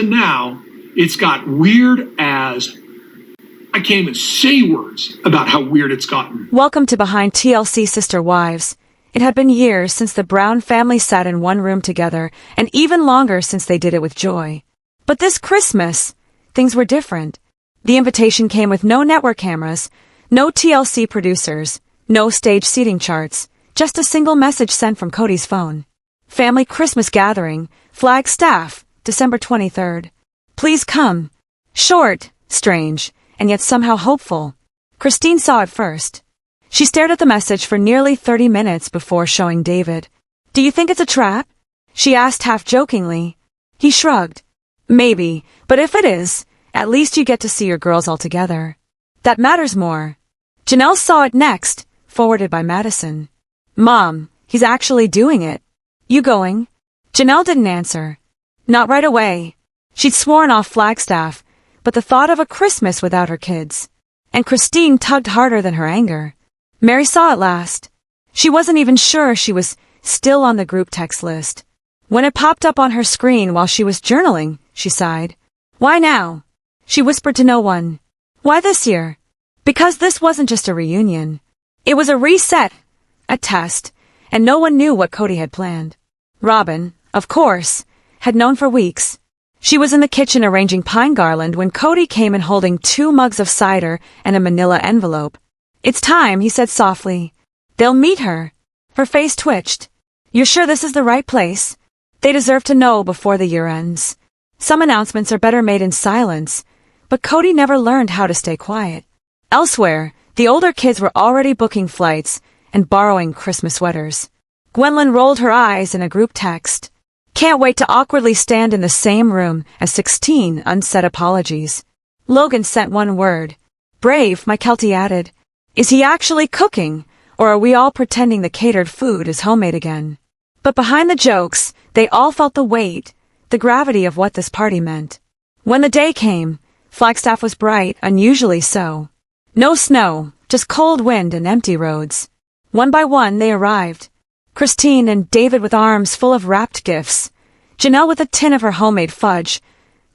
to now, it's got weird as... I can't even say words about how weird it's gotten. Welcome to Behind TLC Sister Wives. It had been years since the Brown family sat in one room together, and even longer since they did it with joy. But this Christmas, things were different. The invitation came with no network cameras, no TLC producers, no stage seating charts, just a single message sent from Kody's phone. Family Christmas gathering, Flagstaff, December 23rd. Please come. Short, strange, and yet somehow hopeful. Christine saw it first. She stared at the message for nearly 30 minutes before showing David. Do you think it's a trap? She asked half-jokingly. He shrugged. Maybe, but if it is, at least you get to see your girls all together. That matters more. Janelle saw it next, forwarded by Madison. Mom, he's actually doing it. You going? Janelle didn't answer. Not right away. She'd sworn off Flagstaff, but the thought of a Christmas without her kids. And Christine tugged harder than her anger. Meri saw it last. She wasn't even sure she was still on the group text list. When it popped up on her screen while she was journaling, she sighed. Why now? She whispered to no one. Why this year? Because this wasn't just a reunion. It was a reset, a test, and no one knew what Kody had planned. Robyn, of course, had known for weeks. She was in the kitchen arranging pine garland when Kody came in holding 2 mugs of cider and a manila envelope. It's time, he said softly. They'll meet her. Her face twitched. You're sure this is the right place? They deserve to know before the year ends. Some announcements are better made in silence, but Kody never learned how to stay quiet. Elsewhere, the older kids were already booking flights and borrowing Christmas sweaters. Gwendolyn rolled her eyes in a group text. Can't wait to awkwardly stand in the same room as 16 unsaid apologies. Logan sent one word. Brave, my Keltie added. Is he actually cooking, or are we all pretending the catered food is homemade again? But behind the jokes, they all felt the weight, the gravity of what this party meant. When the day came, Flagstaff was bright, unusually so. No snow, just cold wind and empty roads. One by one they arrived. Christine and David with arms full of wrapped gifts, Janelle with a tin of her homemade fudge,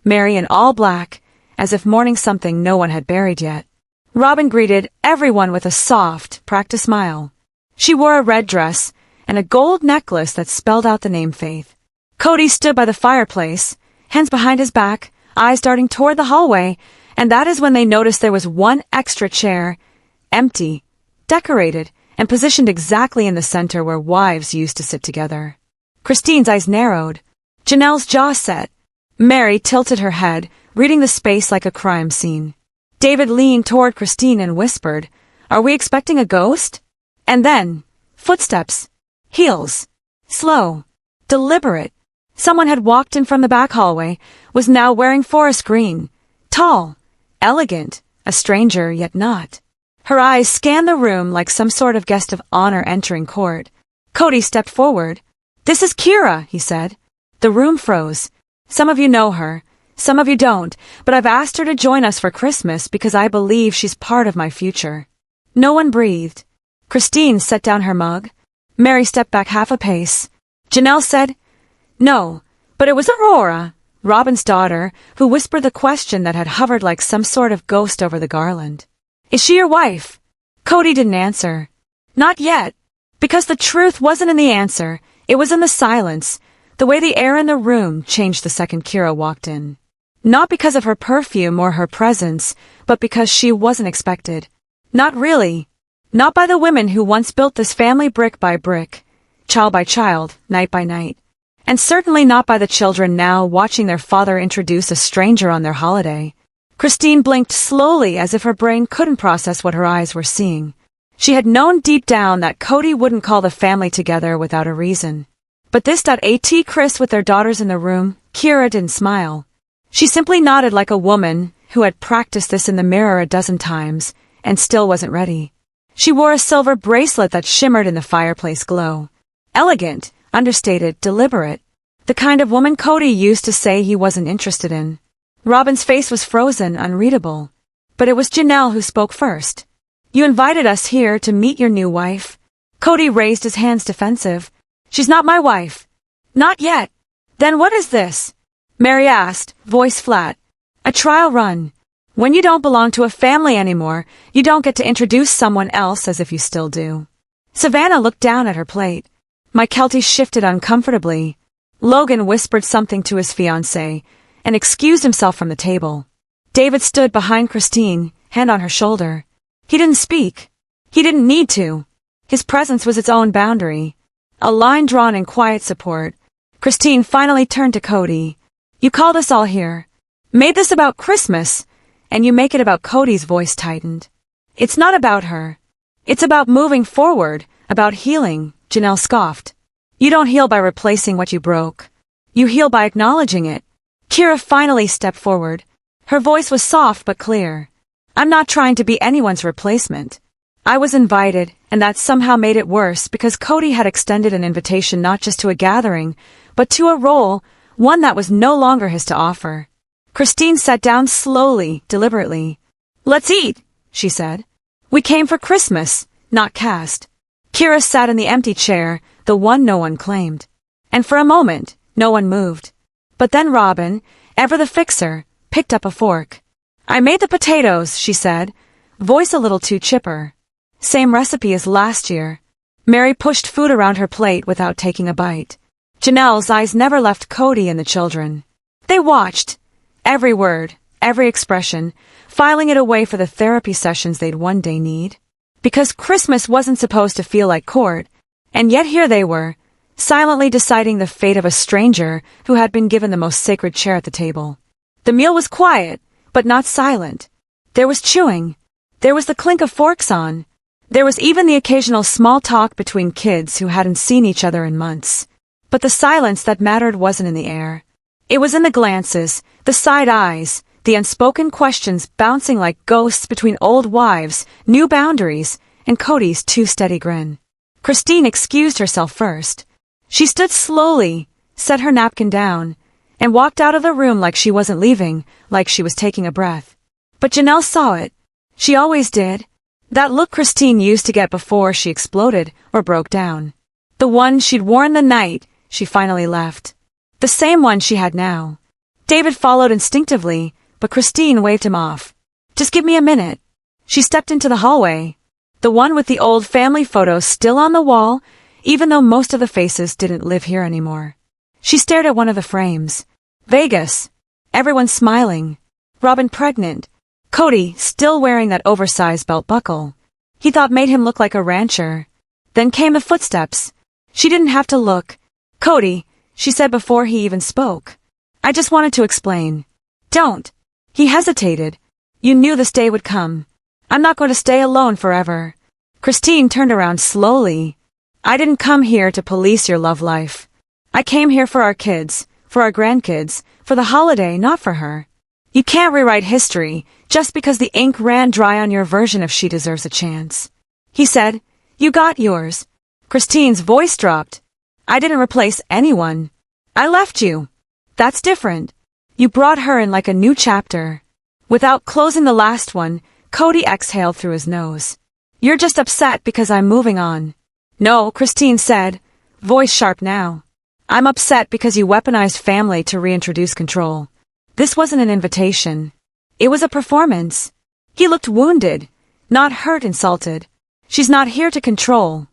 Meri in all black, as if mourning something no one had buried yet. Robyn greeted everyone with a soft, practiced smile. She wore a red dress and a gold necklace that spelled out the name Faith. Kody stood by the fireplace, hands behind his back, eyes darting toward the hallway, and that is when they noticed there was one extra chair, empty, decorated, and positioned exactly in the center where wives used to sit together. Christine's eyes narrowed. Janelle's jaw set. Meri tilted her head, reading the space like a crime scene. David leaned toward Christine and whispered, Are we expecting a ghost? And then, footsteps. Heels. Slow. Deliberate. Someone had walked in from the back hallway, was now wearing forest green. Tall. Elegant. A stranger, yet not. Her eyes scanned the room like some sort of guest of honor entering court. Kody stepped forward. This is Kira, he said. The room froze. Some of you know her, some of you don't, but I've asked her to join us for Christmas because I believe she's part of my future. No one breathed. Christine set down her mug. Meri stepped back half a pace. Janelle said, No, but it was Aurora, Robyn's daughter, who whispered the question that had hovered like some sort of ghost over the garland. Is she your wife? Kody didn't answer. Not yet. Because the truth wasn't in the answer, it was in the silence, the way the air in the room changed the second Kira walked in. Not because of her perfume or her presence, but because she wasn't expected. Not really. Not by the women who once built this family brick by brick, child by child, night by night. And certainly not by the children now watching their father introduce a stranger on their holiday. Christine blinked slowly as if her brain couldn't process what her eyes were seeing. She had known deep down that Kody wouldn't call the family together without a reason. But this .At Chris with their daughters in the room, Kira didn't smile. She simply nodded like a woman who had practiced this in the mirror a dozen times and still wasn't ready. She wore a silver bracelet that shimmered in the fireplace glow. Elegant, understated, deliberate. The kind of woman Kody used to say he wasn't interested in. Robyn's face was frozen, unreadable. But it was Janelle who spoke first. You invited us here to meet your new wife. Kody raised his hands defensive. She's not my wife. Not yet. Then what is this? Meri asked, voice flat. A trial run. When you don't belong to a family anymore, you don't get to introduce someone else as if you still do. Savannah looked down at her plate. My Keltie shifted uncomfortably. Logan whispered something to his fiancée and excused himself from the table. David stood behind Christine, hand on her shoulder. He didn't speak. He didn't need to. His presence was its own boundary. A line drawn in quiet support. Christine finally turned to Kody. You called us all here. Made this about Christmas, and you make it about Kody's voice tightened. It's not about her. It's about moving forward, about healing, Janelle scoffed. You don't heal by replacing what you broke. You heal by acknowledging it. Kira finally stepped forward. Her voice was soft but clear. I'm not trying to be anyone's replacement. I was invited, and that somehow made it worse because Kody had extended an invitation not just to a gathering, but to a role, one that was no longer his to offer. Christine sat down slowly, deliberately. Let's eat, she said. We came for Christmas, not cast. Kira sat in the empty chair, the one no one claimed. And for a moment, no one moved. But then Robyn, ever the fixer, picked up a fork. I made the potatoes, she said, voice a little too chipper. Same recipe as last year. Meri pushed food around her plate without taking a bite. Janelle's eyes never left Kody and the children. They watched. Every word, every expression, filing it away for the therapy sessions they'd one day need. Because Christmas wasn't supposed to feel like court, and yet here they were, silently deciding the fate of a stranger who had been given the most sacred chair at the table. The meal was quiet, but not silent. There was chewing. There was the clink of forks on. There was even the occasional small talk between kids who hadn't seen each other in months. But the silence that mattered wasn't in the air. It was in the glances, the side eyes, the unspoken questions bouncing like ghosts between old wives, new boundaries, and Kody's too steady grin. Christine excused herself first. She stood slowly, set her napkin down, and walked out of the room like she wasn't leaving, like she was taking a breath. But Janelle saw it. She always did. That look Christine used to get before she exploded or broke down. The one she'd worn the night she finally left. The same one she had now. David followed instinctively, but Christine waved him off. Just give me a minute. She stepped into the hallway. The one with the old family photos still on the wall, even though most of the faces didn't live here anymore. She stared at one of the frames. Vegas. Everyone smiling. Robyn pregnant. Kody still wearing that oversized belt buckle. He thought made him look like a rancher. Then came the footsteps. She didn't have to look. Kody, she said before he even spoke. I just wanted to explain. Don't. He hesitated. You knew this day would come. I'm not going to stay alone forever. Christine turned around slowly. I didn't come here to police your love life. I came here for our kids, for our grandkids, for the holiday, not for her. You can't rewrite history just because the ink ran dry on your version of She Deserves a Chance. He said, You got yours. Christine's voice dropped. I didn't replace anyone. I left you. That's different. You brought her in like a new chapter. Without closing the last one, Kody exhaled through his nose. You're just upset because I'm moving on. No, Christine said, voice sharp now. I'm upset because you weaponized family to reintroduce control. This wasn't an invitation. It was a performance. He looked wounded, not hurt, insulted. She's not here to control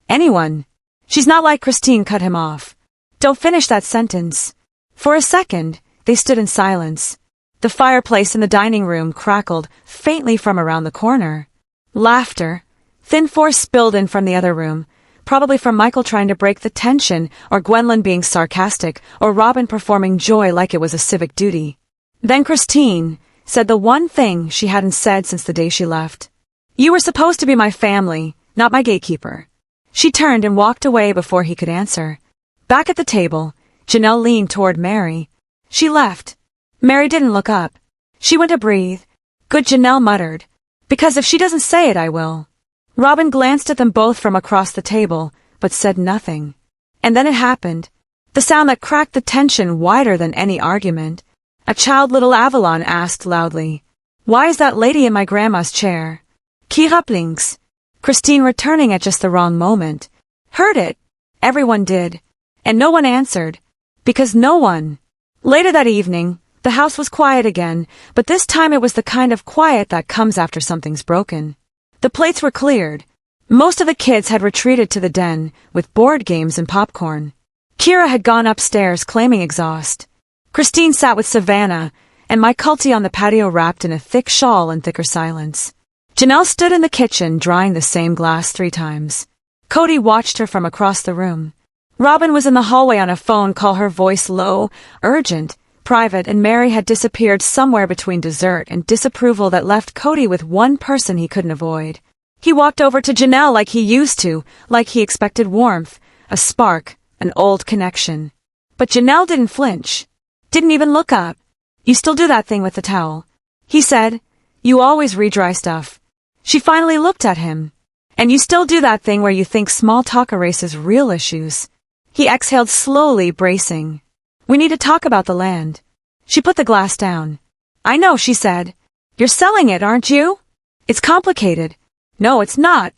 anyone. She's not like Christine cut him off. Don't finish that sentence. For a second, they stood in silence. The fireplace in the dining room crackled faintly from around the corner. Laughter. Thin force spilled in from the other room, probably from Michael trying to break the tension, or Gwendolyn being sarcastic, or Robyn performing joy like it was a civic duty. Then Christine said the one thing she hadn't said since the day she left. You were supposed to be my family, not my gatekeeper. She turned and walked away before he could answer. Back at the table, Janelle leaned toward Meri. She left. Meri didn't look up. She went to breathe. Good, Janelle muttered. Because if she doesn't say it, I will. Robyn glanced at them both from across the table, but said nothing. And then it happened. The sound that cracked the tension wider than any argument. A child little Avalon asked loudly, Why is that lady in my grandma's chair? Qui rappelings? Christine, returning at just the wrong moment, heard it. Everyone did. And no one answered. Because no one Later that evening, the house was quiet again, but this time it was the kind of quiet that comes after something's broken. The plates were cleared. Most of the kids had retreated to the den, with board games and popcorn. Kira had gone upstairs claiming exhaust. Christine sat with Savannah, and my cultie on the patio wrapped in a thick shawl and thicker silence. Janelle stood in the kitchen drying the same glass 3 times. Kody watched her from across the room. Robyn was in the hallway on a phone call, her voice low, urgent, private, and Meri had disappeared somewhere between dessert and disapproval that left Kody with one person he couldn't avoid. He walked over to Janelle like he used to, like he expected warmth, a spark, an old connection. But Janelle didn't flinch. Didn't even look up. "You still do that thing with the towel," he said. "You always re-dry stuff." She finally looked at him. "And you still do that thing where you think small talk erases real issues." He exhaled slowly, bracing. "We need to talk about the land." She put the glass down. "I know," she said. "You're selling it, aren't you?" "It's complicated." "No, it's not."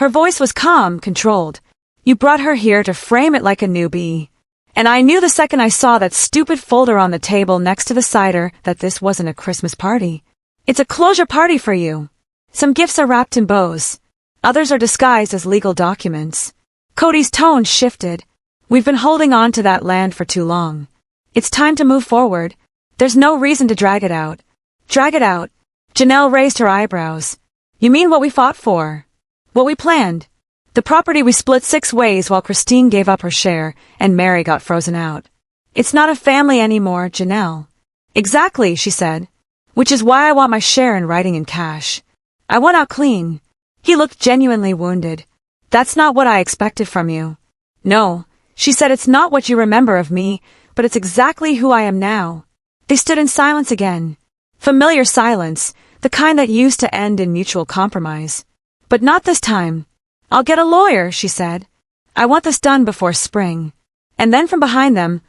Her voice was calm, controlled. "You brought her here to frame it like a newbie. And I knew the second I saw that stupid folder on the table next to the cider that this wasn't a Christmas party. It's a closure party for you. Some gifts are wrapped in bows. Others are disguised as legal documents." Kody's tone shifted. "We've been holding on to that land for too long. It's time to move forward. There's no reason to drag it out." "Drag it out?" Janelle raised her eyebrows. "You mean what we fought for? What we planned? The property we split 6 ways while Christine gave up her share and Meri got frozen out. It's not a family anymore, Janelle." "Exactly," she said. "Which is why I want my share in writing in cash. I want out clean." He looked genuinely wounded. "That's not what I expected from you." "No," she said, "it's not what you remember of me, but it's exactly who I am now." They stood in silence again. Familiar silence, the kind that used to end in mutual compromise. But not this time. "I'll get a lawyer," she said. "I want this done before spring." And then from behind them,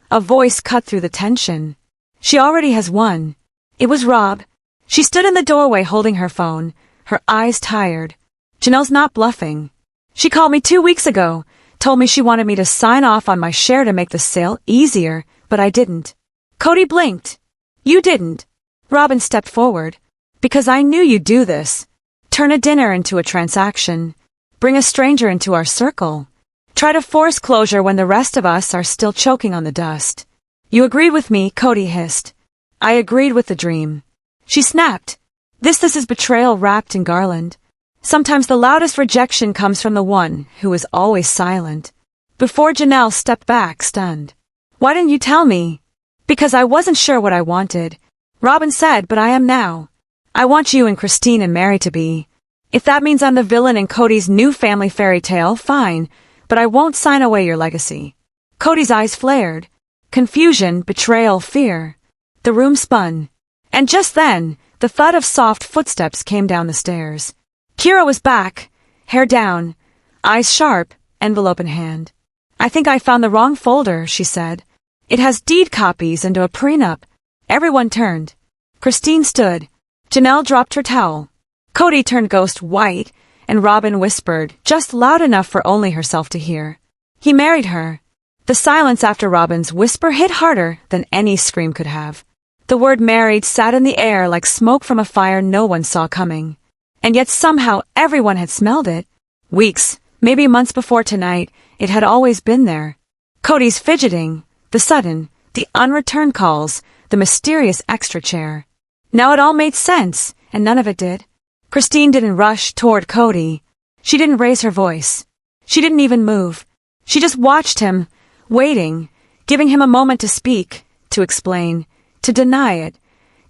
a voice cut through the tension. "She already has one." It was Rob. She stood in the doorway holding her phone, her eyes tired. "Janelle's not bluffing. She called me 2 weeks ago, told me she wanted me to sign off on my share to make the sale easier, but I didn't." Kody blinked. "You didn't." Robyn stepped forward. "Because I knew you'd do this. Turn a dinner into a transaction. Bring a stranger into our circle. Try to force closure when the rest of us are still choking on the dust." "You agreed with me," Kody hissed. "I agreed with the dream." She snapped. This is betrayal wrapped in garland. Sometimes the loudest rejection comes from the one who is always silent. Before Janelle stepped back, stunned. "Why didn't you tell me?" "Because I wasn't sure what I wanted," Robyn said, "but I am now. I want you and Christine and Meri to be. If that means I'm the villain in Kody's new family fairy tale, fine, but I won't sign away your legacy." Kody's eyes flared. Confusion, betrayal, fear. The room spun. And just then, the thud of soft footsteps came down the stairs. Kira was back, hair down, eyes sharp, envelope in hand. "I think I found the wrong folder," she said. "It has deed copies and a prenup." Everyone turned. Christine stood. Janelle dropped her towel. Kody turned ghost white, and Robyn whispered, just loud enough for only herself to hear. "He married her." The silence after Robyn's whisper hit harder than any scream could have. The word married sat in the air like smoke from a fire no one saw coming. And yet somehow everyone had smelled it. Weeks, maybe months before tonight, it had always been there. Kody's fidgeting, the sudden, the unreturned calls, the mysterious extra chair. Now it all made sense, and none of it did. Christine didn't rush toward Kody. She didn't raise her voice. She didn't even move. She just watched him, waiting, giving him a moment to speak, to explain, to deny it,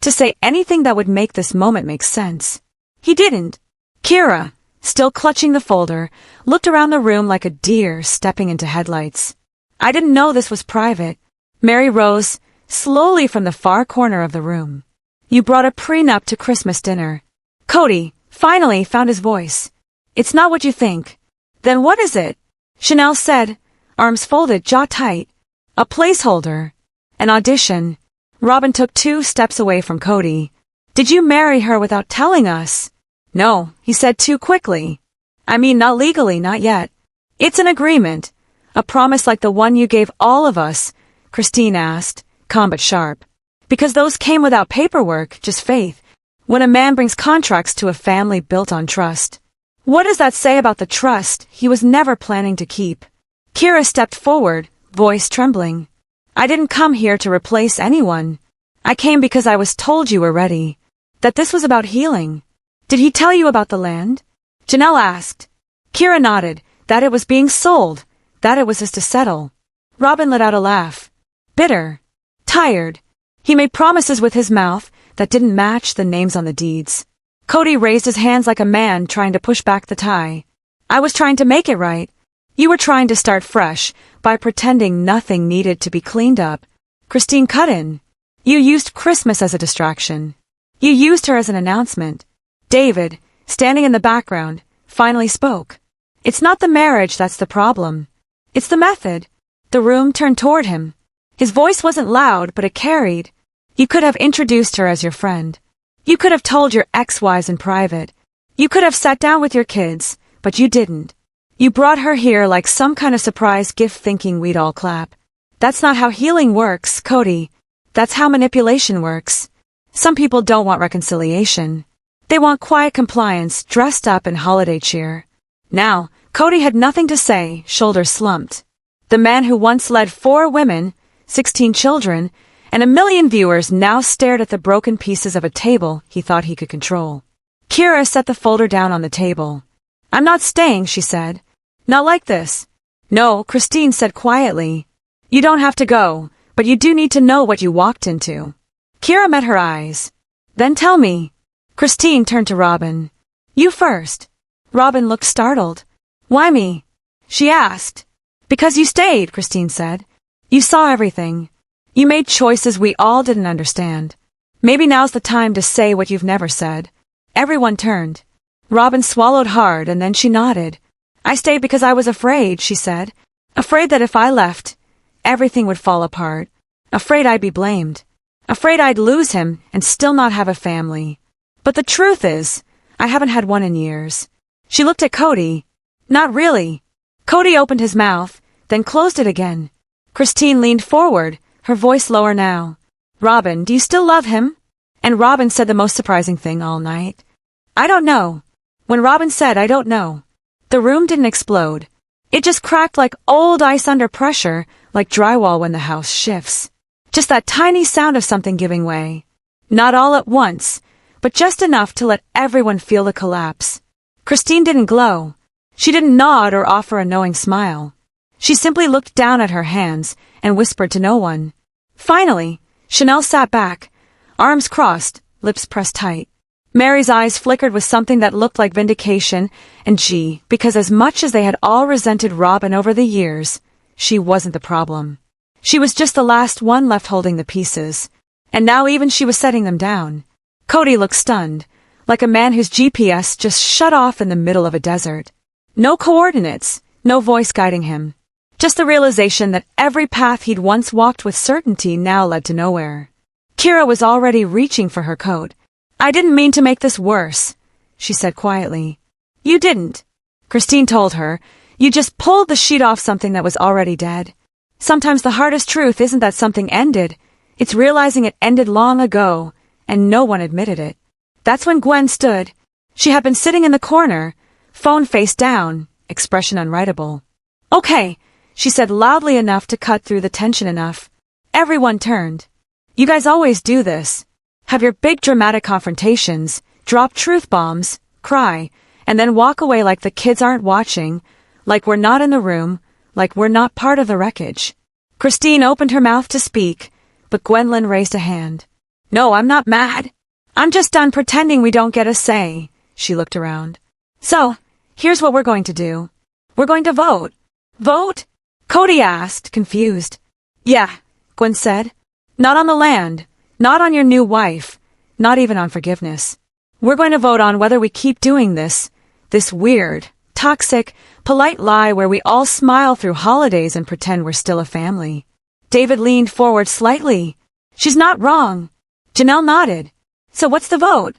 to say anything that would make this moment make sense. He didn't. Kira, still clutching the folder, looked around the room like a deer stepping into headlights. "I didn't know this was private." Meri rose, slowly from the far corner of the room. "You brought a prenup to Christmas dinner." Kody finally found his voice. "It's not what you think." "Then what is it?" Janelle said, arms folded, jaw tight. "A placeholder. An audition." Robyn took 2 steps away from Kody. "Did you marry her without telling us?" "No," he said too quickly. "I mean, not legally, not yet. It's an agreement. A promise like the one you gave all of us," Christine asked, calm but sharp. Because those came without paperwork, just faith. When a man brings contracts to a family built on trust. What does that say about the trust he was never planning to keep? Kira stepped forward, voice trembling. I didn't come here to replace anyone. I came because I was told you were ready. That this was about healing. Did he tell you about the land? Janelle asked. Kira nodded, that it was being sold, that it was his to settle. Robyn let out a laugh. Bitter. Tired. He made promises with his mouth that didn't match the names on the deeds. Kody raised his hands like a man trying to push back the tie. I was trying to make it right. You were trying to start fresh by pretending nothing needed to be cleaned up. Christine cut in. You used Christmas as a distraction. You used her as an announcement. David, standing in the background, finally spoke. It's not the marriage that's the problem. It's the method. The room turned toward him. His voice wasn't loud, but it carried. You could have introduced her as your friend. You could have told your ex-wives in private. You could have sat down with your kids, but you didn't. You brought her here like some kind of surprise gift thinking we'd all clap. That's not how healing works, Kody. That's how manipulation works. Some people don't want reconciliation. They want quiet compliance dressed up in holiday cheer. Now, Kody had nothing to say, shoulders slumped. The man who once led 4 women, 16 children, and 1 million viewers now stared at the broken pieces of a table he thought he could control. Kira set the folder down on the table. I'm not staying, she said. Not like this. No, Christine said quietly. You don't have to go, but you do need to know what you walked into. Kira met her eyes. Then tell me. Christine turned to Robyn. You first. Robyn looked startled. Why me? She asked. Because you stayed, Christine said. You saw everything. You made choices we all didn't understand. Maybe now's the time to say what you've never said. Everyone turned. Robyn swallowed hard and then she nodded. I stayed because I was afraid, she said. Afraid that if I left, everything would fall apart. Afraid I'd be blamed. Afraid I'd lose him and still not have a family. But the truth is, I haven't had one in years. She looked at Kody. Not really. Kody opened his mouth, then closed it again. Christine leaned forward, her voice lower now. Robyn, do you still love him? And Robyn said the most surprising thing all night. I don't know. When Robyn said I don't know, the room didn't explode. It just cracked like old ice under pressure, like drywall when the house shifts. Just that tiny sound of something giving way. Not all at once, but just enough to let everyone feel the collapse. Christine didn't glow. She didn't nod or offer a knowing smile. She simply looked down at her hands and whispered to no one. Finally, Janelle sat back, arms crossed, lips pressed tight. Meri's eyes flickered with something that looked like vindication, and because as much as they had all resented Robyn over the years, she wasn't the problem. She was just the last one left holding the pieces, and now even she was setting them down. Kody looked stunned, like a man whose GPS just shut off in the middle of a desert. No coordinates, no voice guiding him. Just the realization that every path he'd once walked with certainty now led to nowhere. Kira was already reaching for her coat. I didn't mean to make this worse, she said quietly. You didn't, Christine told her. You just pulled the sheet off something that was already dead. Sometimes the hardest truth isn't that something ended. It's realizing it ended long ago, and no one admitted it. That's when Gwen stood. She had been sitting in the corner, phone face down, expression unwritable. Okay, she said loudly enough to cut through the tension enough. Everyone turned. You guys always do this. Have your big dramatic confrontations, drop truth bombs, cry, and then walk away like the kids aren't watching, like we're not in the room, like we're not part of the wreckage. Christine opened her mouth to speak, but Gwendolyn raised a hand. No, I'm not mad. I'm just done pretending we don't get a say. She looked around. So, here's what we're going to do. We're going to vote. Vote? Kody asked, confused. Yeah, Gwen said. Not on the land. Not on your new wife. Not even on forgiveness. We're going to vote on whether we keep doing this weird, toxic, polite lie where we all smile through holidays and pretend we're still a family. David leaned forward slightly. She's not wrong. Janelle nodded. So what's the vote?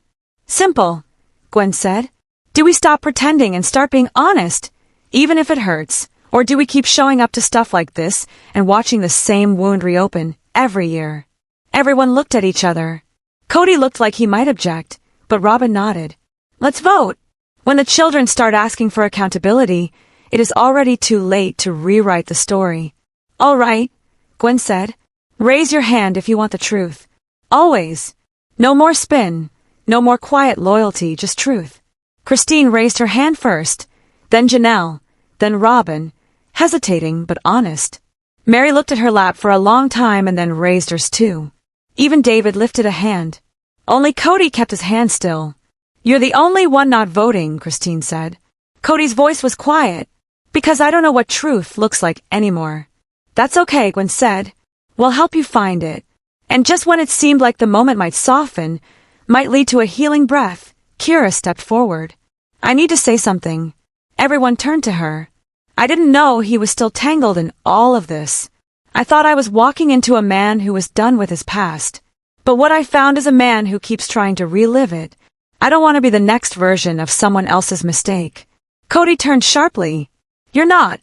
Simple, Gwen said. Do we stop pretending and start being honest, even if it hurts? Or do we keep showing up to stuff like this and watching the same wound reopen every year. Everyone looked at each other. Kody looked like he might object, but Robyn nodded. Let's vote. When the children start asking for accountability, it is already too late to rewrite the story. All right, Gwen said. Raise your hand if you want the truth. Always. No more spin. No more quiet loyalty, just truth. Christine raised her hand first, then Janelle, then Robyn, hesitating but honest. Meri looked at her lap for a long time and then raised hers too. Even David lifted a hand. Only Kody kept his hand still. You're the only one not voting, Christine said. Kody's voice was quiet. Because I don't know what truth looks like anymore. That's okay, Gwen said. We'll help you find it. And just when it seemed like the moment might soften, might lead to a healing breath, Kira stepped forward. I need to say something. Everyone turned to her. I didn't know he was still tangled in all of this. I thought I was walking into a man who was done with his past. But what I found is a man who keeps trying to relive it. I don't want to be the next version of someone else's mistake. Kody turned sharply. You're not.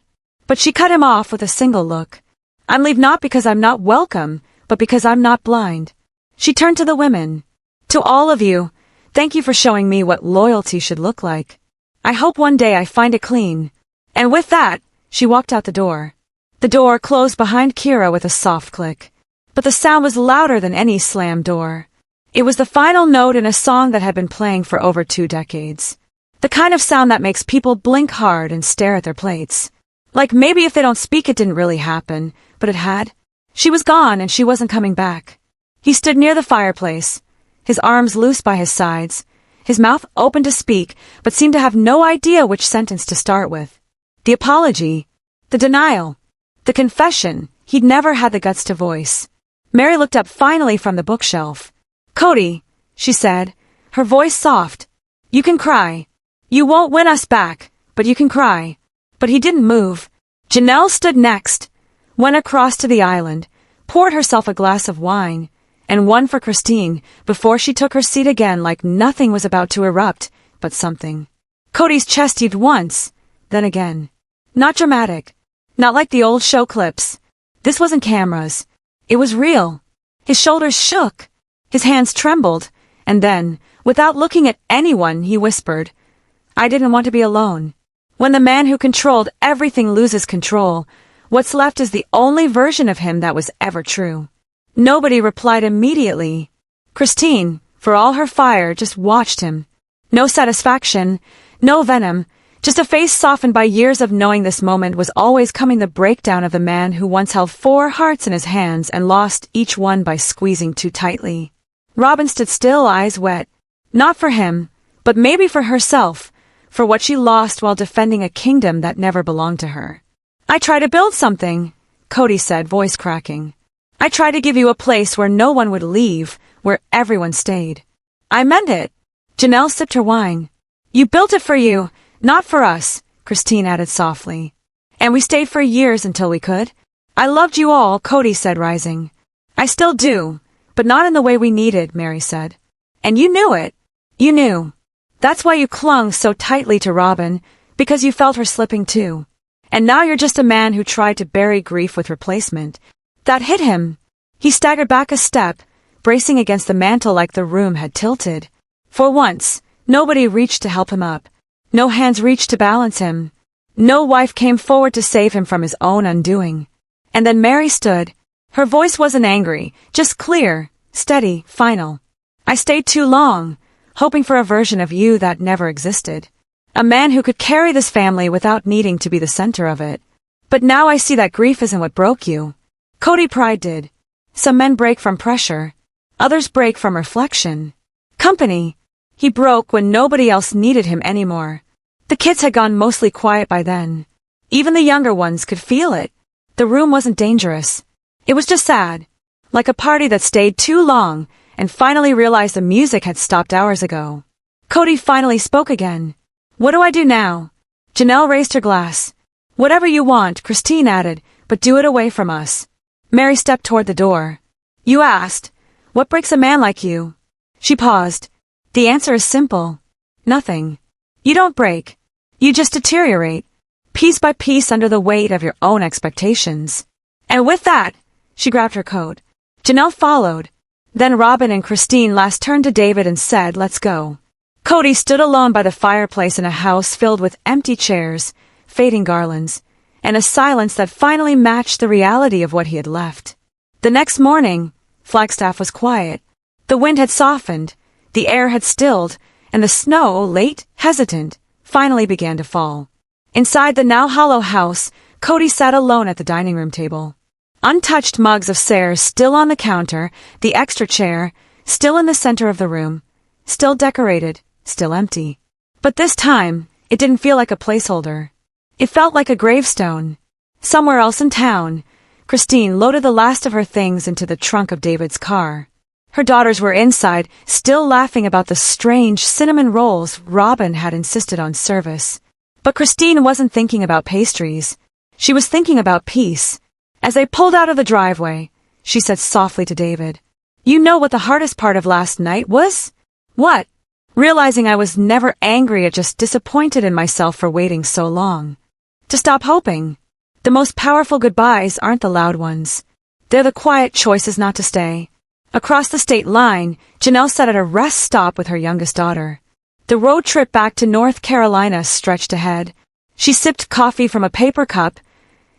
But she cut him off with a single look. I'm leave not because I'm not welcome, but because I'm not blind. She turned to the women. To all of you, thank you for showing me what loyalty should look like. I hope one day I find it clean. And with that, she walked out the door. The door closed behind Kira with a soft click. But the sound was louder than any slammed door. It was the final note in a song that had been playing for over 2 decades. The kind of sound that makes people blink hard and stare at their plates. Like maybe if they don't speak it didn't really happen, but it had. She was gone and she wasn't coming back. He stood near the fireplace, his arms loose by his sides, his mouth open to speak, but seemed to have no idea which sentence to start with. The apology, the denial, the confession he'd never had the guts to voice. Meri looked up finally from the bookshelf. Kody, she said, her voice soft. You can cry. You won't win us back, but you can cry. But he didn't move. Janelle stood next, went across to the island, poured herself a glass of wine, and one for Christine before she took her seat again like nothing was about to erupt, but something. Kody's chest heaved once, then again. Not dramatic. Not like the old show clips. This wasn't cameras. It was real. His shoulders shook. His hands trembled. And then, without looking at anyone, he whispered, I didn't want to be alone. When the man who controlled everything loses control, what's left is the only version of him that was ever true. Nobody replied immediately. Christine, for all her fire, just watched him. No satisfaction, no venom, just a face softened by years of knowing this moment was always coming, the breakdown of the man who once held 4 hearts in his hands and lost each one by squeezing too tightly. Robyn stood still, eyes wet. Not for him, but maybe for herself, for what she lost while defending a kingdom that never belonged to her. I tried to build something, Kody said, voice cracking. I tried to give you a place where no one would leave, where everyone stayed. I meant it. Janelle sipped her wine. You built it for you, not for us, Christine added softly. And we stayed for years until we could. I loved you all, Kody said, rising. I still do, but not in the way we needed, Meri said. And you knew it. You knew. That's why you clung so tightly to Robyn, because you felt her slipping too. And now you're just a man who tried to bury grief with replacement. That hit him. He staggered back a step, bracing against the mantel like the room had tilted. For once, nobody reached to help him up. No hands reached to balance him. No wife came forward to save him from his own undoing. And then Meri stood. Her voice wasn't angry, just clear, steady, final. I stayed too long, hoping for a version of you that never existed. A man who could carry this family without needing to be the center of it. But now I see that grief isn't what broke you. Kody Pride did. Some men break from pressure. Others break from reflection. Company. He broke when nobody else needed him anymore. The kids had gone mostly quiet by then. Even the younger ones could feel it. The room wasn't dangerous. It was just sad. Like a party that stayed too long and finally realized the music had stopped hours ago. Kody finally spoke again. What do I do now? Janelle raised her glass. Whatever you want, Christine added, but do it away from us. Meri stepped toward the door. You asked, what breaks a man like you? She paused. The answer is simple. Nothing. You don't break. You just deteriorate, piece by piece under the weight of your own expectations. And with that, she grabbed her coat. Janelle followed. Then Robyn and Christine last turned to David and said, "Let's go." Kody stood alone by the fireplace in a house filled with empty chairs, fading garlands, and a silence that finally matched the reality of what he had left. The next morning, Flagstaff was quiet. The wind had softened, the air had stilled, and the snow, late, hesitant, finally began to fall. Inside the now hollow house, Kody sat alone at the dining room table. Untouched mugs of Sayres still on the counter, the extra chair, still in the center of the room, still decorated, still empty. But this time, it didn't feel like a placeholder. It felt like a gravestone. Somewhere else in town, Christine loaded the last of her things into the trunk of David's car. Her daughters were inside, still laughing about the strange cinnamon rolls Robyn had insisted on service. But Christine wasn't thinking about pastries. She was thinking about peace. As they pulled out of the driveway, she said softly to David, "You know what the hardest part of last night was?" "What?" "Realizing I was never angry at just disappointed in myself for waiting so long. To stop hoping. The most powerful goodbyes aren't the loud ones. They're the quiet choices not to stay." Across the state line, Janelle sat at a rest stop with her youngest daughter. The road trip back to North Carolina stretched ahead. She sipped coffee from a paper cup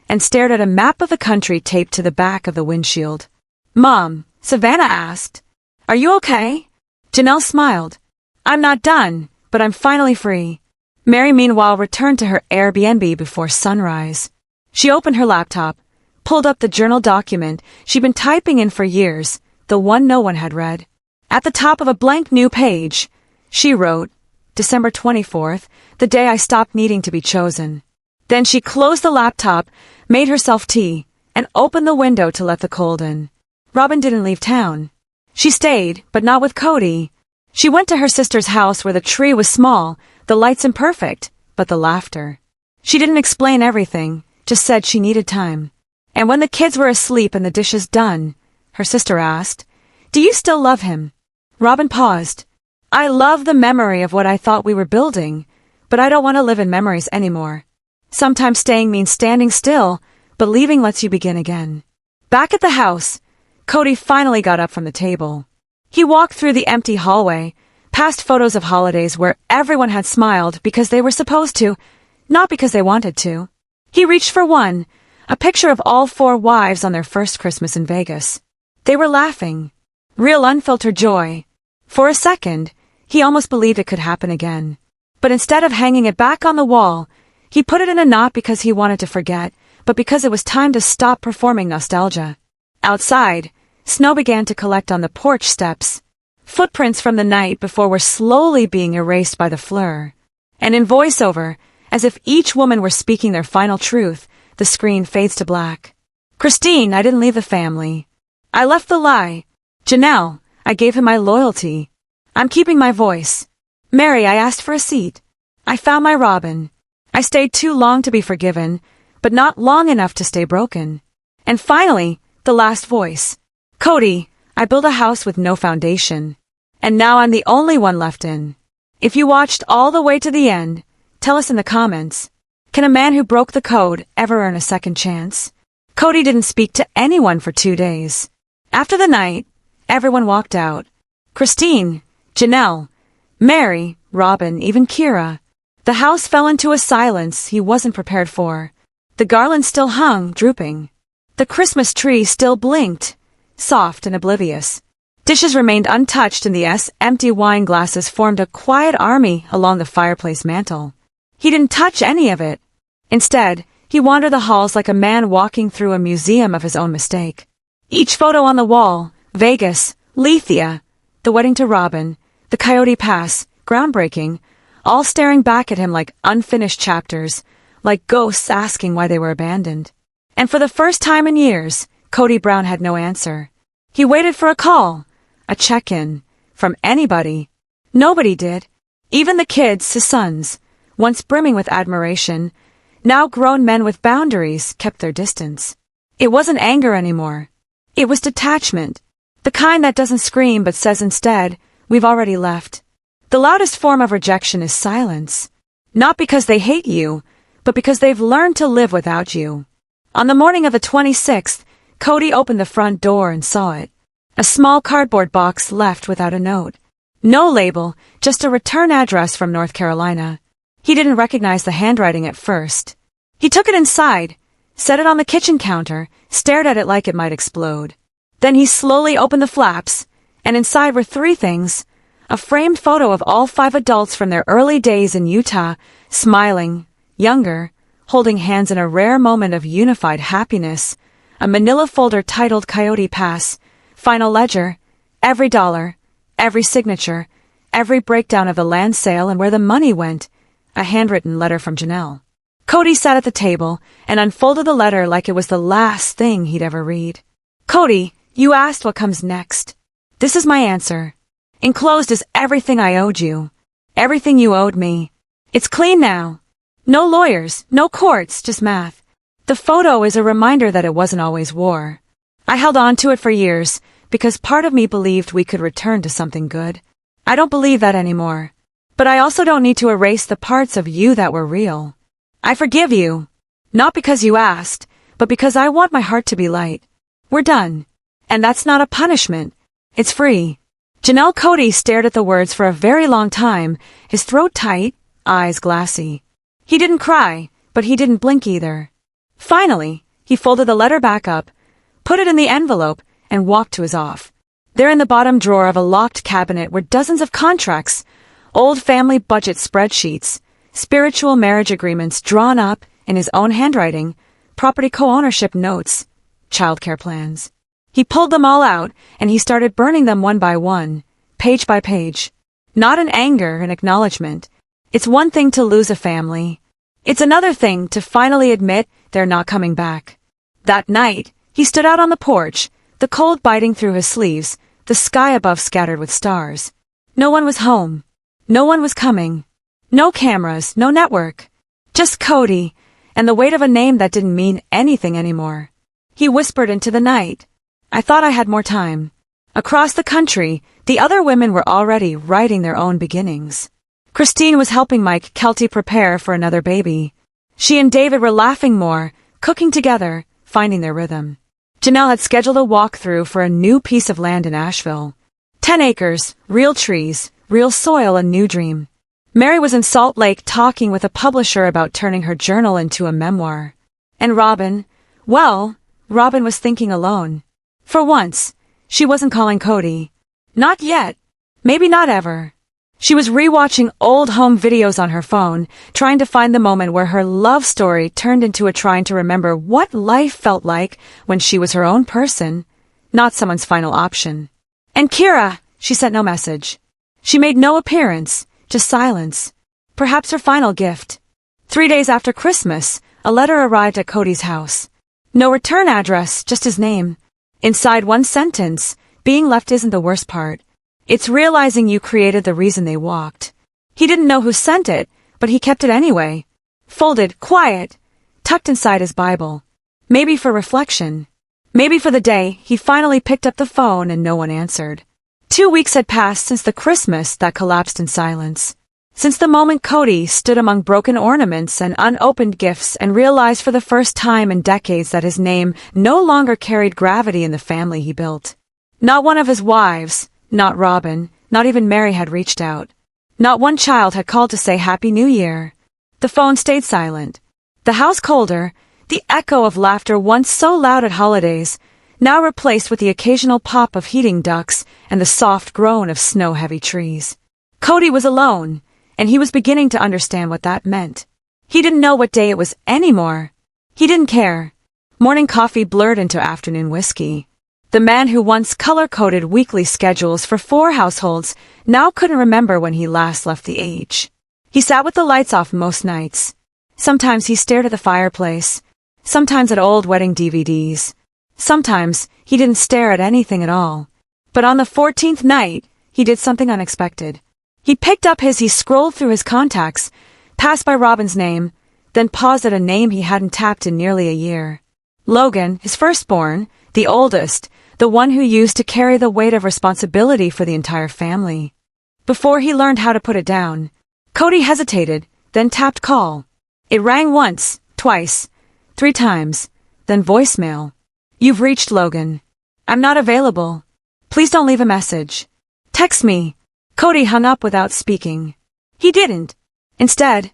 and stared at a map of the country taped to the back of the windshield. "Mom," Savannah asked, "are you okay?" Janelle smiled. "I'm not done, but I'm finally free." Meri, meanwhile, returned to her Airbnb before sunrise. She opened her laptop, pulled up the journal document she'd been typing in for years, the one no one had read. At the top of a blank new page, she wrote, "December 24th, the day I stopped needing to be chosen." Then she closed the laptop, made herself tea, and opened the window to let the cold in. Robyn didn't leave town. She stayed, but not with Kody. She went to her sister's house where the tree was small, the lights imperfect, but the laughter. She didn't explain everything, just said she needed time. And when the kids were asleep and the dishes done, her sister asked, "Do you still love him?" Robyn paused. "I love the memory of what I thought we were building, but I don't want to live in memories anymore. Sometimes staying means standing still, but leaving lets you begin again." Back at the house, Kody finally got up from the table. He walked through the empty hallway, past photos of holidays where everyone had smiled because they were supposed to, not because they wanted to. He reached for one, a picture of all 4 wives on their first Christmas in Vegas. They were laughing. Real unfiltered joy. For a second, he almost believed it could happen again. But instead of hanging it back on the wall, he put it in a knot because he wanted to forget, but because it was time to stop performing nostalgia. Outside, snow began to collect on the porch steps. Footprints from the night before were slowly being erased by the flur. And in voiceover, as if each woman were speaking their final truth, the screen fades to black. "Christine, I didn't leave the family. I left the lie. Janelle, I gave him my loyalty. I'm keeping my voice. Meri, I asked for a seat. I found my Robyn. I stayed too long to be forgiven, but not long enough to stay broken." And finally, the last voice. "Kody, I built a house with no foundation. And now I'm the only one left in. If you watched all the way to the end, tell us in the comments. Can a man who broke the code ever earn a second chance?" Kody didn't speak to anyone for 2 days. After the night, everyone walked out. Christine, Janelle, Meri, Robyn, even Kira. The house fell into a silence he wasn't prepared for. The garland still hung, drooping. The Christmas tree still blinked, soft and oblivious. Dishes remained untouched and the empty wine glasses formed a quiet army along the fireplace mantel. He didn't touch any of it. Instead, he wandered the halls like a man walking through a museum of his own mistake. Each photo on the wall, Vegas, Lethia, the wedding to Robyn, the Coyote Pass, groundbreaking, all staring back at him like unfinished chapters, like ghosts asking why they were abandoned. And for the first time in years, Kody Brown had no answer. He waited for a call, a check-in, from anybody. Nobody did. Even the kids, his sons, once brimming with admiration, now grown men with boundaries, kept their distance. It wasn't anger anymore. It was detachment. The kind that doesn't scream but says instead, "We've already left." The loudest form of rejection is silence. Not because they hate you, but because they've learned to live without you. On the morning of the 26th, Kody opened the front door and saw it. A small cardboard box left without a note. No label, just a return address from North Carolina. He didn't recognize the handwriting at first. He took it inside, set it on the kitchen counter, stared at it like it might explode. Then he slowly opened the flaps, and inside were three things: a framed photo of all 5 adults from their early days in Utah, smiling, younger, holding hands in a rare moment of unified happiness, a manila folder titled Coyote Pass, final ledger, every dollar, every signature, every breakdown of the land sale and where the money went, a handwritten letter from Janelle. Kody sat at the table and unfolded the letter like it was the last thing he'd ever read. Kody, you asked what comes next. This is my answer. Enclosed is everything I owed you. Everything you owed me. It's clean now. No lawyers, no courts, just math. The photo is a reminder that it wasn't always war. I held on to it for years because part of me believed we could return to something good. I don't believe that anymore. But I also don't need to erase the parts of you that were real. I forgive you. Not because you asked, but because I want my heart to be light. We're done. And that's not a punishment. It's free. Janelle. Kody stared at the words for a very long time, his throat tight, eyes glassy. He didn't cry, but he didn't blink either. Finally, he folded the letter back up, put it in the envelope, and walked to his office. There in the bottom drawer of a locked cabinet were dozens of contracts, old family budget spreadsheets, spiritual marriage agreements drawn up in his own handwriting, property co-ownership notes, childcare plans. He pulled them all out, and he started burning them one by one, page by page. Not in anger and acknowledgement. It's one thing to lose a family. It's another thing to finally admit they're not coming back. That night, he stood out on the porch, the cold biting through his sleeves, the sky above scattered with stars. No one was home. No one was coming. No cameras, no network. Just Kody, and the weight of a name that didn't mean anything anymore. He whispered into the night. I thought I had more time. Across the country, the other women were already writing their own beginnings. Christine was helping Mike Kelty prepare for another baby. She and David were laughing more, cooking together, finding their rhythm. Janelle had scheduled a walkthrough for a new piece of land in Asheville. 10 acres, real trees, real soil, a new dream. Meri was in Salt Lake talking with a publisher about turning her journal into a memoir. And Robyn, well, Robyn was thinking alone. For once, she wasn't calling Kody. Not yet. Maybe not ever. She was rewatching old home videos on her phone, trying to find the moment where her love story turned into a trying to remember what life felt like when she was her own person, not someone's final option. And Kira, she sent no message. She made no appearance, just silence. Perhaps her final gift. 3 days after Christmas, a letter arrived at Kody's house. No return address, just his name. Inside one sentence, being left isn't the worst part. It's realizing you created the reason they walked. He didn't know who sent it, but he kept it anyway. Folded, quiet, tucked inside his Bible. Maybe for reflection. Maybe for the day he finally picked up the phone and no one answered. 2 weeks had passed since the Christmas that collapsed in silence. Since the moment Kody stood among broken ornaments and unopened gifts and realized for the first time in decades that his name no longer carried gravity in the family he built. Not one of his wives, not Robyn, not even Meri had reached out. Not one child had called to say Happy New Year. The phone stayed silent. The house colder, the echo of laughter once so loud at holidays, now replaced with the occasional pop of heating ducts and the soft groan of snow-heavy trees. Kody was alone, and he was beginning to understand what that meant. He didn't know what day it was anymore. He didn't care. Morning coffee blurred into afternoon whiskey. The man who once color-coded weekly schedules for 4 households now couldn't remember when he last left the H. He sat with the lights off most nights. Sometimes he stared at the fireplace. Sometimes at old wedding DVDs. Sometimes he didn't stare at anything at all. But on the 14th night, he did something unexpected. He picked up he scrolled through his contacts, passed by Robyn's name, then paused at a name he hadn't tapped in nearly a year. Logan, his firstborn, the oldest, the one who used to carry the weight of responsibility for the entire family. Before he learned how to put it down, Kody hesitated, then tapped call. It rang once, twice, 3 times, then voicemail. You've reached Logan. I'm not available. Please don't leave a message. Text me. Kody hung up without speaking. He didn't. Instead,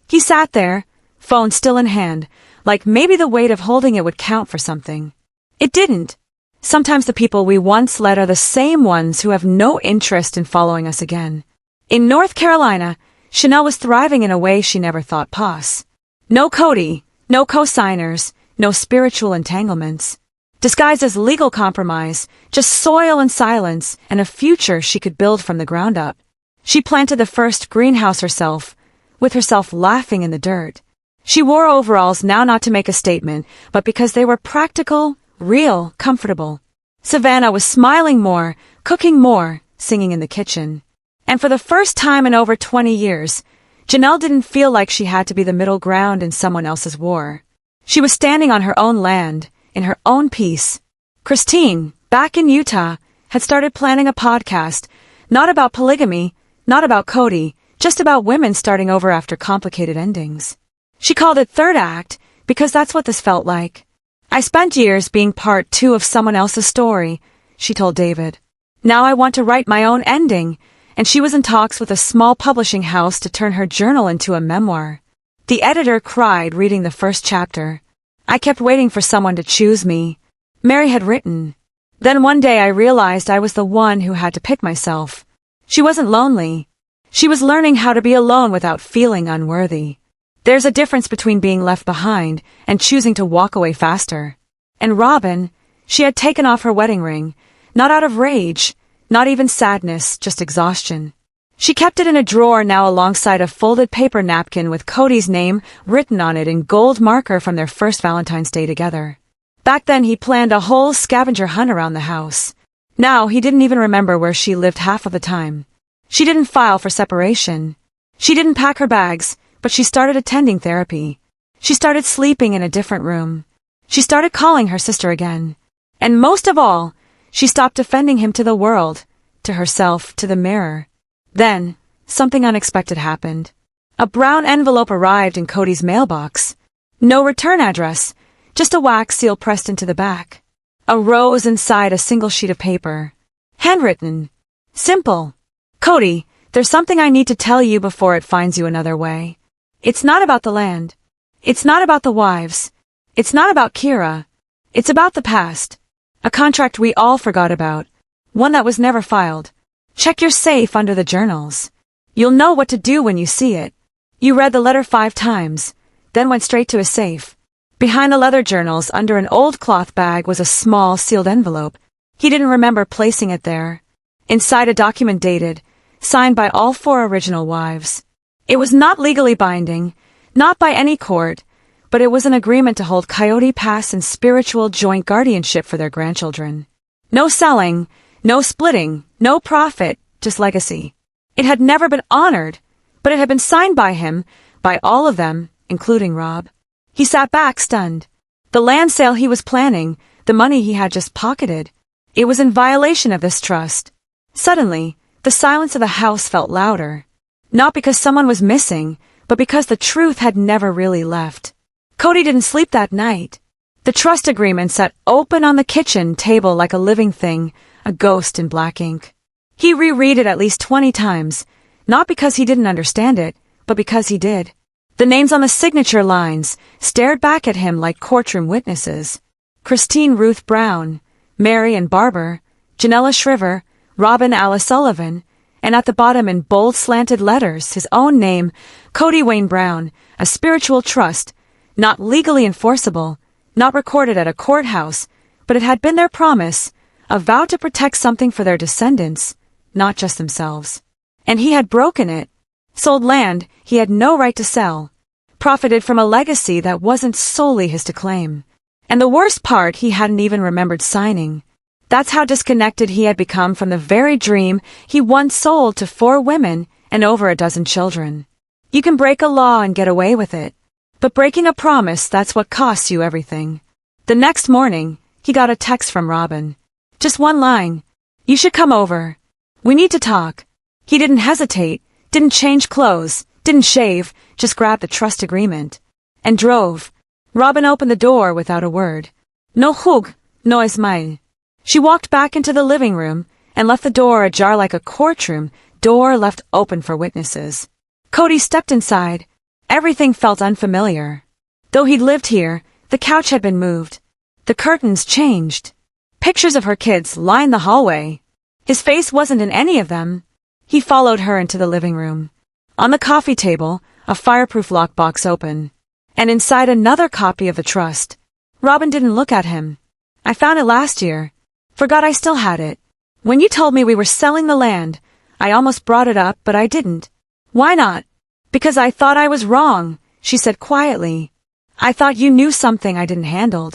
he sat there, phone still in hand, like maybe the weight of holding it would count for something. It didn't. Sometimes the people we once led are the same ones who have no interest in following us again. In North Carolina, Janelle was thriving in a way she never thought possible. No Kody, no co-signers, no spiritual entanglements. Disguised as legal compromise, just soil and silence and a future she could build from the ground up. She planted the first greenhouse herself, with herself laughing in the dirt. She wore overalls now not to make a statement, but because they were practical, real, comfortable. Savannah was smiling more, cooking more, singing in the kitchen. And for the first time in over 20 years, Janelle didn't feel like she had to be the middle ground in someone else's war. She was standing on her own land, in her own peace. Christine, back in Utah, had started planning a podcast, not about polygamy, not about Kody, just about women starting over after complicated endings. She called it Third Act because that's what this felt like. I spent years being part two of someone else's story, she told David. Now I want to write my own ending, and she was in talks with a small publishing house to turn her journal into a memoir. The editor cried reading the first chapter. I kept waiting for someone to choose me. Meri had written. Then one day I realized I was the one who had to pick myself. She wasn't lonely. She was learning how to be alone without feeling unworthy. There's a difference between being left behind and choosing to walk away faster. And Robyn, she had taken off her wedding ring, not out of rage, not even sadness, just exhaustion. She kept it in a drawer now alongside a folded paper napkin with Kody's name written on it in gold marker from their first Valentine's Day together. Back then he planned a whole scavenger hunt around the house. Now he didn't even remember where she lived half of the time. She didn't file for separation. She didn't pack her bags, but she started attending therapy. She started sleeping in a different room. She started calling her sister again. And most of all, she stopped defending him to the world, to herself, to the mirror. Then, something unexpected happened. A brown envelope arrived in Kody's mailbox. No return address, just a wax seal pressed into the back. A rose inside a single sheet of paper. Handwritten. Simple. Kody, there's something I need to tell you before it finds you another way. It's not about the land. It's not about the wives. It's not about Kira. It's about the past. A contract we all forgot about. One that was never filed. Check your safe under the journals. You'll know what to do when you see it. You read the letter 5 times, then went straight to his safe. Behind the leather journals, under an old cloth bag, was a small sealed envelope. He didn't remember placing it there. Inside, a document dated, signed by all 4 original wives. It was not legally binding, not by any court, but it was an agreement to hold Coyote Pass in spiritual joint guardianship for their grandchildren. No selling, no splitting, no profit, just legacy. It had never been honored, but it had been signed by him, by all of them, including Rob. He sat back, stunned. The land sale he was planning, the money he had just pocketed, it was in violation of this trust. Suddenly, the silence of the house felt louder. Not because someone was missing, but because the truth had never really left. Kody didn't sleep that night. The trust agreement sat open on the kitchen table like a living thing, a ghost in black ink. He reread it at least 20 times, not because he didn't understand it, but because he did. The names on the signature lines stared back at him like courtroom witnesses. Christine Ruth Brown, Meri and Barber, Janelle Shriver, Robyn Alice Sullivan, and at the bottom in bold slanted letters his own name, Kody Wayne Brown, a spiritual trust, not legally enforceable, not recorded at a courthouse, but it had been their promise, a vow to protect something for their descendants, not just themselves. And he had broken it. Sold land he had no right to sell. Profited from a legacy that wasn't solely his to claim. And the worst part, he hadn't even remembered signing. That's how disconnected he had become from the very dream he once sold to 4 women and over a dozen children. You can break a law and get away with it. But breaking a promise, that's what costs you everything. The next morning, he got a text from Robyn. Just one line. You should come over. We need to talk. He didn't hesitate, didn't change clothes, didn't shave, just grabbed the trust agreement. And drove. Robyn opened the door without a word. No hug, no smile. She walked back into the living room, and left the door ajar like a courtroom door left open for witnesses. Kody stepped inside. Everything felt unfamiliar. Though he'd lived here, the couch had been moved. The curtains changed. Pictures of her kids lined the hallway. His face wasn't in any of them. He followed her into the living room. On the coffee table, a fireproof lockbox open. And inside another copy of the trust. Robyn didn't look at him. I found it last year. Forgot I still had it. When you told me we were selling the land, I almost brought it up, but I didn't. Why not? Because I thought I was wrong, she said quietly. I thought you knew something I didn't handle.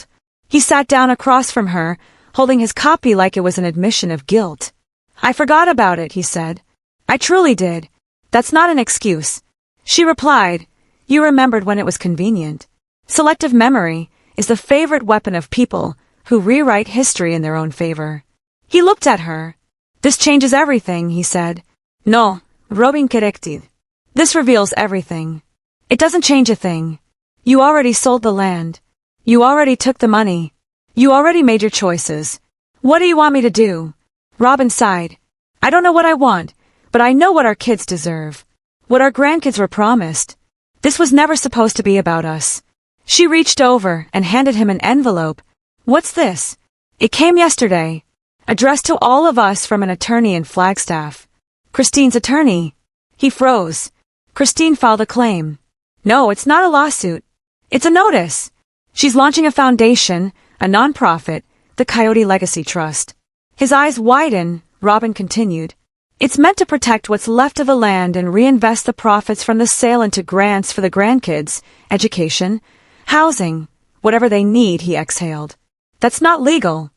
He sat down across from her, holding his copy like it was an admission of guilt. I forgot about it, he said. I truly did. That's not an excuse. She replied, you remembered when it was convenient. Selective memory is the favorite weapon of people who rewrite history in their own favor. He looked at her. This changes everything, he said. No, Robyn corrected. This reveals everything. It doesn't change a thing. You already sold the land. You already took the money. You already made your choices. What do you want me to do? Robyn sighed. I don't know what I want, but I know what our kids deserve. What our grandkids were promised. This was never supposed to be about us. She reached over and handed him an envelope. What's this? It came yesterday. Addressed to all of us from an attorney in Flagstaff. Christine's attorney. He froze. Christine filed a claim. No, it's not a lawsuit. It's a notice. She's launching a foundation, a nonprofit, the Coyote Legacy Trust. His eyes widened. Robyn continued. It's meant to protect what's left of the land and reinvest the profits from the sale into grants for the grandkids, education, housing, whatever they need, he exhaled. That's not legal.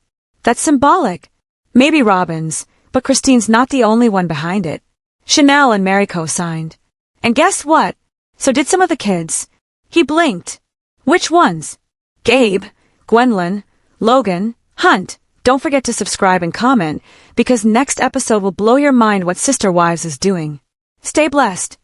That's symbolic. Maybe Robyn's, but Christine's not the only one behind it. Janelle and Meri co-signed. And guess what? So did some of the kids. He blinked. Which ones? Gabe, Gwendolyn, Logan, Hunt. Don't forget to subscribe and comment, because next episode will blow your mind what Sister Wives is doing. Stay blessed.